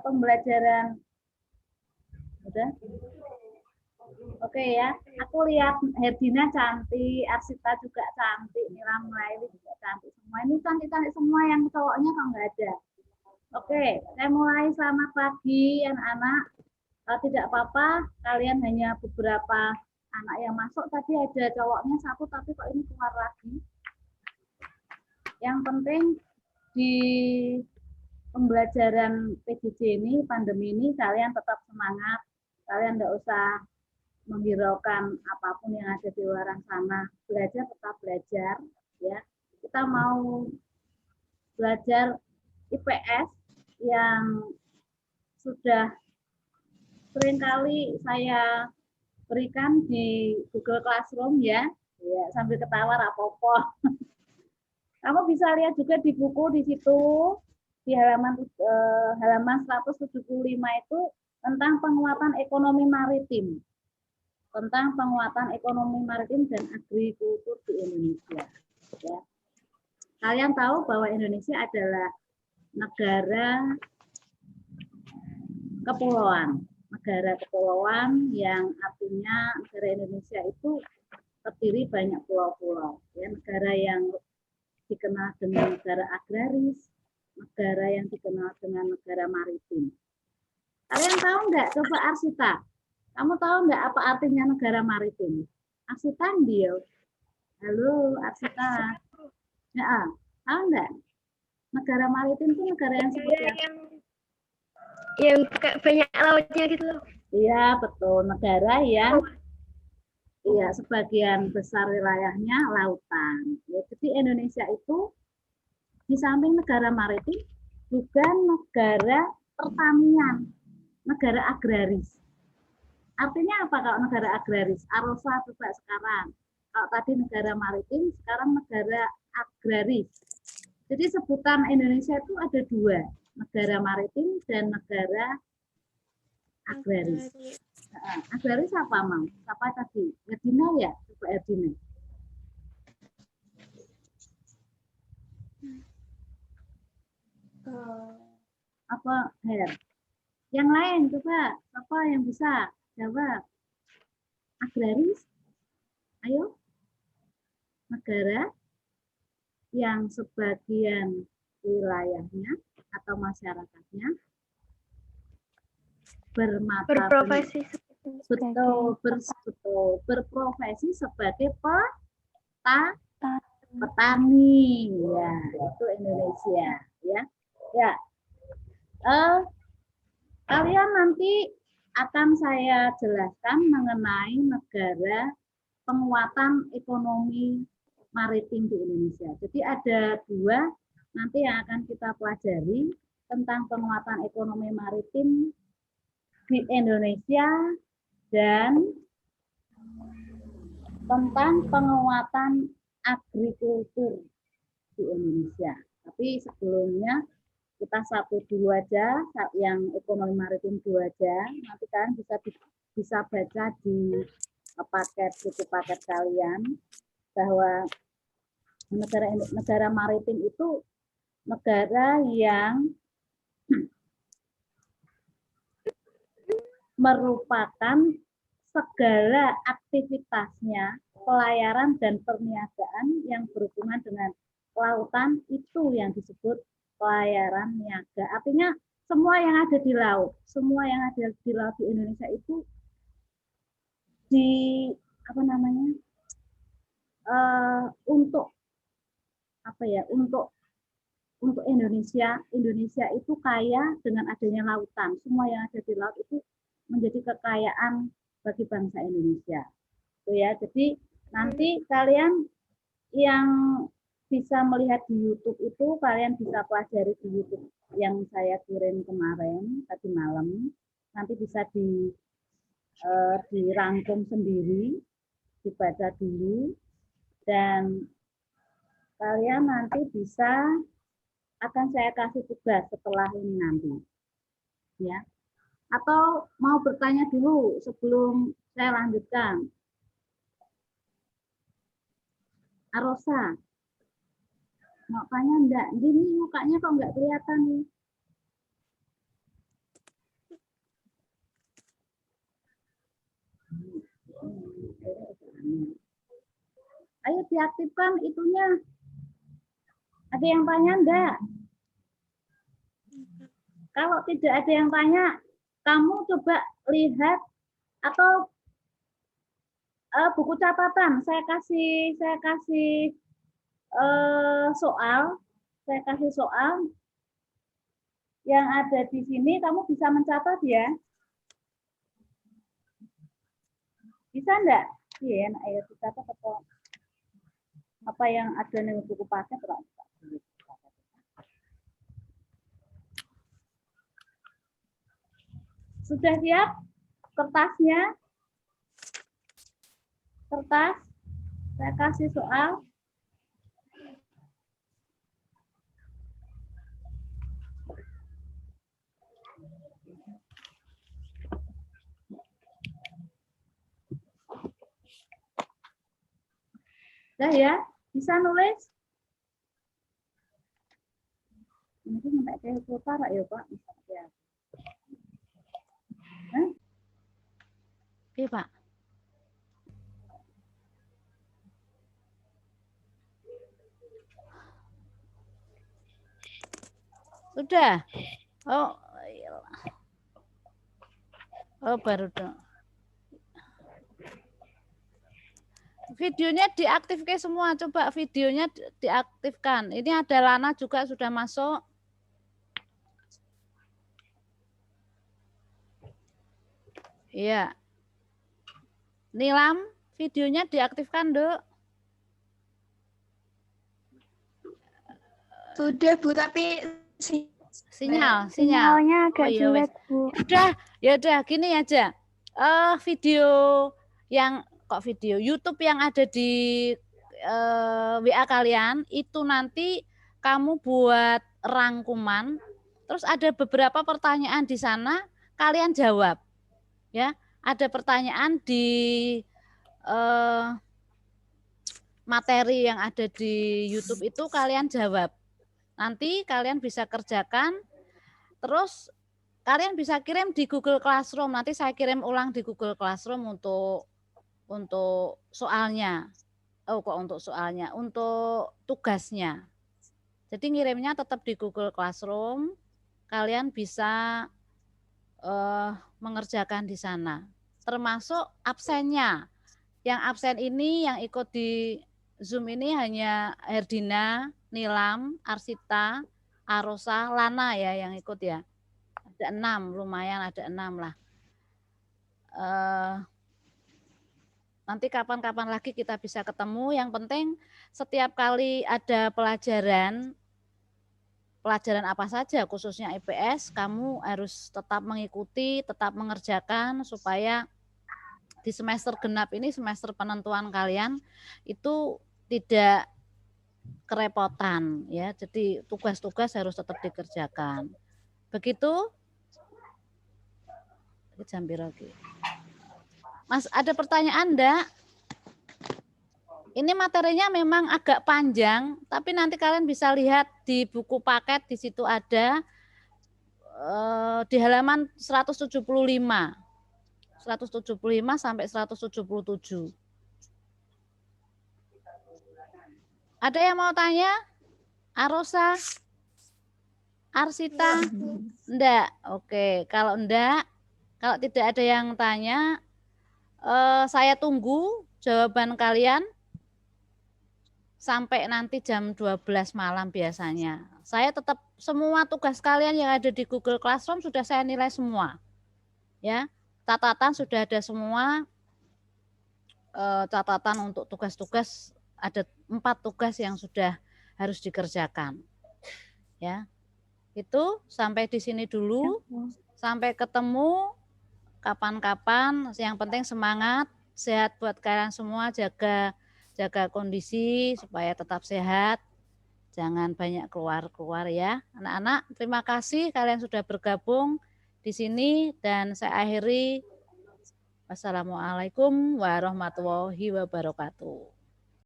pembelajaran udah. Oke ya, aku lihat Herdina cantik, Arsita juga cantik, Mila Melaili juga cantik semua. Ini cantik-cantik semua, yang cowoknya kok nggak ada. Oke, saya mulai. Selamat pagi anak-anak. Tidak apa-apa, kalian hanya beberapa anak yang masuk. Tadi ada cowoknya satu, tapi kok ini keluar lagi. Yang penting di pembelajaran PJJ ini, pandemi ini, kalian tetap semangat. Kalian tidak usah menghiraukan apapun yang ada di luar sana. Belajar, tetap belajar. Ya, kita mau belajar IPS yang sudah seringkali saya berikan di Google Classroom ya. Ya, sambil ketawa rapopo. Kamu bisa lihat juga di buku di situ di halaman 175 itu tentang penguatan ekonomi maritim. Tentang penguatan ekonomi maritim dan agrikultur di Indonesia. Ya. Kalian tahu bahwa Indonesia adalah negara kepulauan. Negara kepulauan yang artinya negara Indonesia itu terdiri banyak pulau-pulau. Ya, negara yang dikenal dengan negara agraris, negara yang dikenal dengan negara maritim. Kalian tahu nggak? Coba Arsita. Kamu tahu nggak apa artinya negara maritim? Arsita dia. Halo Arsita. Ya, tahu nggak? Negara maritim itu negara yang seperti apa? Yang banyak lautnya gitu loh. Iya, betul. Negara yang sebagian besar wilayahnya lautan. Ya, jadi Indonesia itu di samping negara maritim juga negara pertanian, negara agraris. Artinya apa kalau negara agraris? Arosa juga sekarang. Kalau tadi negara maritim, sekarang negara agraris. Jadi sebutan Indonesia itu ada dua, negara maritim dan negara agraris. Agraris apa, Mam? Apa tadi? Erdina ya? Coba Erdina. Apa, Her? Yang lain coba, apa yang bisa jawab? Agraris? Ayo. Negara yang sebagian wilayahnya atau masyarakatnya berprofesi berprofesi sebagai petani. Ya, itu Indonesia, ya. Ya. Kalian nanti akan saya jelaskan mengenai negara penguatan ekonomi maritim di Indonesia. Jadi ada dua nanti yang akan kita pelajari tentang penguatan ekonomi maritim di Indonesia dan tentang penguatan agrikultur di Indonesia. Tapi sebelumnya kita satu dulu aja, yang ekonomi maritim dulu aja. Nanti kalian bisa baca di buku paket kalian bahwa negara maritim itu negara yang merupakan segala aktivitasnya, pelayaran dan perniagaan yang berhubungan dengan kelautan itu yang disebut pelayaran niaga. Artinya semua yang ada di laut, semua yang ada di laut di Indonesia itu untuk Indonesia itu kaya dengan adanya lautan. Semua yang ada di laut itu menjadi kekayaan bagi bangsa Indonesia. Itu ya. Jadi nanti kalian yang bisa melihat di YouTube itu kalian bisa pelajari di YouTube yang saya kirim kemarin tadi malam. Nanti bisa dirangkum sendiri, dibaca dulu, dan kalian nanti akan saya kasih tugas setelah ini nanti, ya. Atau mau bertanya dulu sebelum saya lanjutkan? Arosa, mau tanya enggak? Gini mukanya kok enggak kelihatan nih? diaktifkan itunya. Ada yang tanya enggak? Kalau tidak ada yang tanya, kamu coba lihat atau buku catatan. Saya kasih soal. Saya kasih soal yang ada di sini. Kamu bisa mencatat ya. Bisa enggak? Iya, ayo dicatat atau apa yang ada di buku paket. Sudah siap kertasnya? Kertas, saya kasih soal. Sudah ya, bisa nulis? Ini sampai ke kota ya Pak, ya. Iya Pak. Sudah. Oh baru dong. Videonya diaktifkan semua. Coba videonya diaktifkan. Ini ada Lana juga sudah masuk. Iya. Nilam, videonya diaktifkan, Dok. Sudah Bu, tapi sinyalnya agak jelek Bu. Ya udah gini aja. Video yang video YouTube yang ada di WA kalian itu nanti kamu buat rangkuman, terus ada beberapa pertanyaan di sana kalian jawab, ya. Ada pertanyaan di materi yang ada di YouTube itu kalian jawab. Nanti kalian bisa kerjakan, terus kalian bisa kirim di Google Classroom. Nanti saya kirim ulang di Google Classroom untuk soalnya. Untuk tugasnya. Jadi ngirimnya tetap di Google Classroom. Kalian bisa mengerjakan di sana. Termasuk absennya. Yang absen ini yang ikut di Zoom ini hanya Herdina, Nilam, Arsita, Arosa, Lana ya yang ikut ya. Ada 6, lumayan ada 6 lah. Nanti kapan-kapan lagi kita bisa ketemu. Yang penting setiap kali ada pelajaran apa saja khususnya IPS, kamu harus tetap mengikuti, tetap mengerjakan supaya di semester genap ini, semester penentuan kalian itu tidak kerepotan ya. Jadi tugas-tugas harus tetap dikerjakan. Begitu? Jam lagi. Mas, ada pertanyaan enggak? Ini materinya memang agak panjang, tapi nanti kalian bisa lihat di buku paket, di situ ada di halaman 175 sampai 177. Ada yang mau tanya? Arosa? Arsita? Enggak? Oke, kalau tidak ada yang tanya, saya tunggu jawaban kalian sampai nanti jam 12 malam biasanya. Saya tetap semua tugas kalian yang ada di Google Classroom sudah saya nilai semua. Ya, catatan sudah ada semua. Catatan untuk tugas-tugas ada 4 tugas yang sudah harus dikerjakan. Ya. Itu sampai di sini dulu. Sampai ketemu kapan-kapan. Yang penting semangat, sehat buat kalian semua, jaga kondisi supaya tetap sehat, jangan banyak keluar ya anak-anak. Terima kasih kalian sudah bergabung di sini dan saya akhiri. Wassalamualaikum warahmatullahi wabarakatuh.